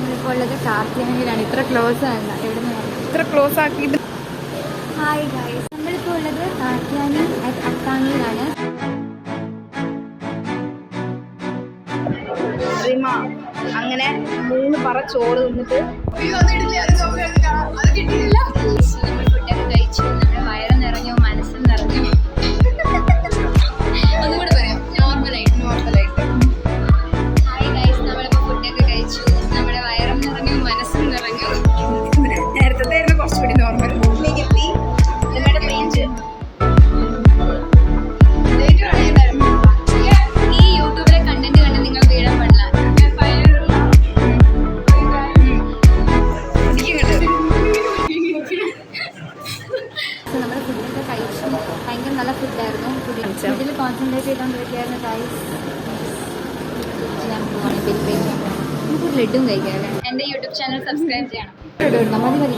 നമ്മളിപ്പോൾ ഉള്ളത് കാർത്തികയിലാണ്. ഇത്ര ക്ലോസ് അല്ല, എവിടെ നിന്ന് ഇത്ര ക്ലോസ് ആക്കിയിട്ട്. ഹായ് ഗൈസ്, നമ്മളിപ്പോൾ ഉള്ളത് കാർത്തിയാനി അക്കാങ്ങിയിലാണ്. അങ്ങനെ 3 പറ ചോറ് തിന്നിട്ട് ഫുഡൊക്കെ കഴിച്ചു. നമ്മുടെ വയറ് നിറഞ്ഞു, മനസ്സും നിറഞ്ഞു. അതുകൂടെ പറയാം, നോർമലായിട്ട്. ഹായ് ഗൈസ്, നമ്മളിപ്പോൾ ഫുഡൊക്കെ കഴിച്ചു. നമ്മുടെ വയറും നിറഞ്ഞു, മനസ്സും നിറഞ്ഞു. നേരത്തെ കുറച്ചുകൂടി നോർമൽ. ഈ യൂട്യൂബിലെ കണ്ടന്റ് കണ്ട് നിങ്ങൾ വീഴാൻ പാടില്ല. നമ്മുടെ ഫുഡൊക്കെ കഴിച്ചു. ഭയങ്കര നല്ല ഫുഡായിരുന്നു. ഫുഡിൽ കോൺസെൻട്രേറ്റ് ചെയ്തുകൊണ്ടിരിക്കുകയായിരുന്നു ഗൈസ്. നമുക്ക് ലഡും കഴിക്കാം അല്ലേ? എൻ്റെ യൂട്യൂബ് ചാനൽ സബ്സ്ക്രൈബ് ചെയ്യണം. മതി